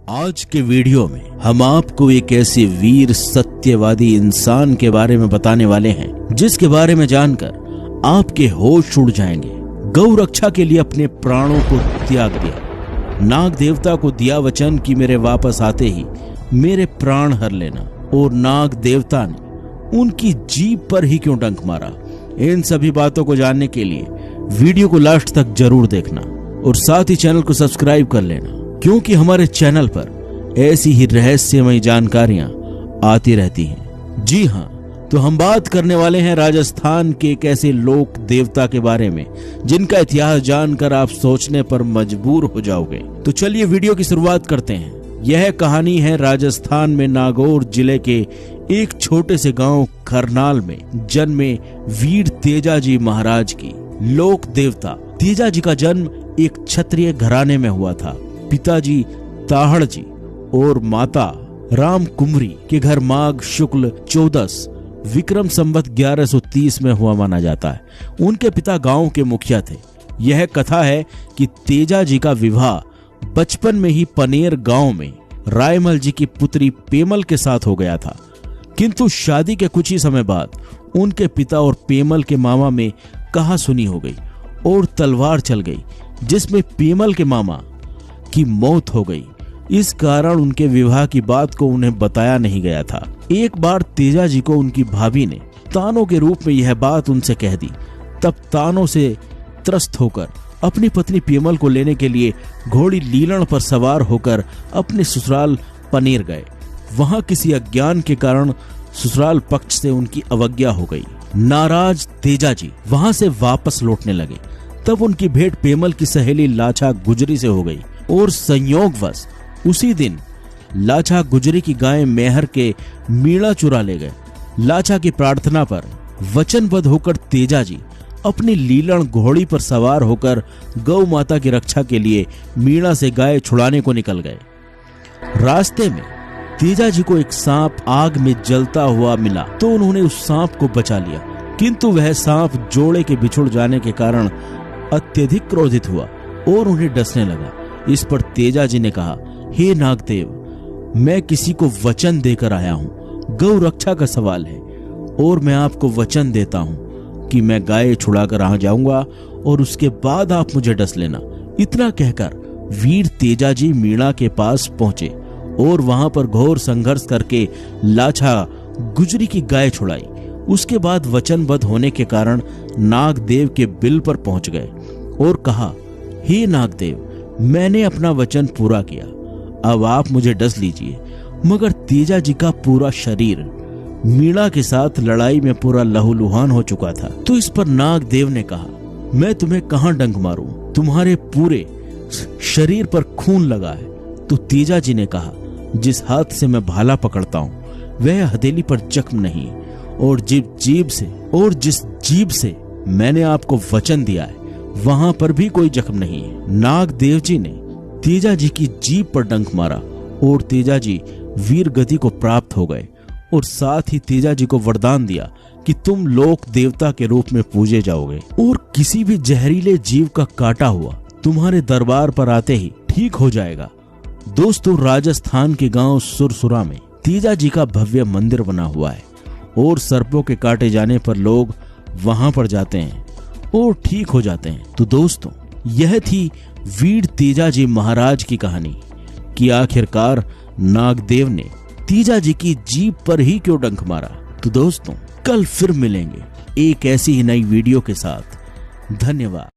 आज के वीडियो में हम आपको एक ऐसे वीर सत्यवादी इंसान के बारे में बताने वाले हैं जिसके बारे में जानकर आपके होश उड़ जाएंगे। गौ रक्षा के लिए अपने प्राणों को त्याग दिया। नाग देवता को दिया वचन कि मेरे वापस आते ही मेरे प्राण हर लेना, और नाग देवता ने उनकी जीभ पर ही क्यों डंक मारा। इन सभी बातों को जानने के लिए वीडियो को लास्ट तक जरूर देखना और साथ ही चैनल को सब्सक्राइब कर लेना, क्योंकि हमारे चैनल पर ऐसी ही रहस्यमयी जानकारियां आती रहती हैं। जी हाँ, तो हम बात करने वाले हैं राजस्थान के एक ऐसे लोक देवता के बारे में जिनका इतिहास जानकर आप सोचने पर मजबूर हो जाओगे। तो चलिए वीडियो की शुरुआत करते हैं। यह कहानी है राजस्थान में नागौर जिले के एक छोटे से गांव करनाल में जन्मे वीर तेजाजी महाराज की। लोक देवता तेजाजी का जन्म एक क्षत्रिय घराने में हुआ था। पिताजी ताहड़ जी और माता राम कुमरी के घर माघ शुक्ल 14 विक्रम संवत 1130 में हुआ माना जाता है। उनके पिता गांव के मुखिया थे। यह कथा है कि तेजाजी का विवाह बचपन में ही पनेर गांव में रायमल जी की पुत्री पेमल के साथ हो गया था, किंतु शादी के कुछ ही समय बाद उनके पिता और पेमल के मामा में कहासुनी हो गई और तलवार चल गई, जिसमें पेमल के मामा की मौत हो गई। इस कारण उनके विवाह की बात को उन्हें बताया नहीं गया था। एक बार तेजाजी को उनकी भाभी ने तानों के रूप में यह बात उनसे कह दी। तब तानों से त्रस्त होकर अपनी पत्नी पेमल को लेने के लिए घोड़ी लीलण पर सवार होकर अपने ससुराल पनेर गए। वहां किसी अज्ञान के कारण ससुराल पक्ष से उनकी अवज्ञा हो गई। नाराज तेजाजी वहां से वापस लौटने लगे। तब उनकी भेंट पेमल की सहेली लाछा गुजरी से हो गई और संयोगवश उसी दिन लाछा गुजरी की गाय मेहर के मीणा चुरा ले गए। लाछा की प्रार्थना पर वचनबद्ध होकर तेजाजी अपनी लीलण घोड़ी पर सवार होकर गौ माता की रक्षा के लिए मीणा से गाय छुड़ाने को निकल गए। रास्ते में तेजाजी को एक सांप आग में जलता हुआ मिला, तो उन्होंने उस सांप को बचा लिया, किंतु वह सांप जोड़े के बिछुड़ जाने के कारण अत्यधिक क्रोधित हुआ और उन्हें डसने लगा। इस पर तेजाजी ने कहा, हे नागदेव, मैं किसी को वचन देकर आया हूँ। गौ रक्षा का सवाल है और मैं आपको वचन देता हूँ कि मैं गाय छुड़ाकर आ जाऊंगा और उसके बाद आप मुझे डस लेना। इतना कहकर वीर तेजाजी मीणा के पास पहुंचे और वहां पर घोर संघर्ष करके लाछा गुजरी की गाय छुड़ाई। उसके बाद वचनबद्ध होने के कारण नागदेव के बिल पर पहुंच गए और कहा, हे नागदेव, मैंने अपना वचन पूरा किया, अब आप मुझे डस लीजिए। मगर तेजाजी का पूरा शरीर मीणा के साथ लड़ाई में पूरा लहूलुहान हो चुका था। तो इस पर नागदेव ने कहा, मैं तुम्हें कहां डंक मारूं, तुम्हारे पूरे शरीर पर खून लगा है। तो तेजाजी ने कहा, जिस हाथ से मैं भाला पकड़ता हूं वह हथेली पर जख्म नहीं, और जिस जीभ से मैंने आपको वचन दिया है वहां पर भी कोई जख्म नहीं है। नागदेव जी ने तेजाजी की जीभ पर डंक मारा और तेजाजी वीर गति को प्राप्त हो गए, और साथ ही तेजाजी को वरदान दिया कि तुम लोक देवता के रूप में पूजे जाओगे और किसी भी जहरीले जीव का काटा हुआ तुम्हारे दरबार पर आते ही ठीक हो जाएगा। दोस्तों, राजस्थान के गांव सुरसुरा में तेजाजी का भव्य मंदिर बना हुआ है और सर्पों के काटे जाने पर लोग वहां पर जाते हैं और ठीक हो जाते हैं। तो दोस्तों, यह थी वीर तेजाजी महाराज की कहानी कि आखिरकार नागदेव ने तेजाजी की जीभ पर ही क्यों डंक मारा। तो दोस्तों, कल फिर मिलेंगे एक ऐसी ही नई वीडियो के साथ। धन्यवाद।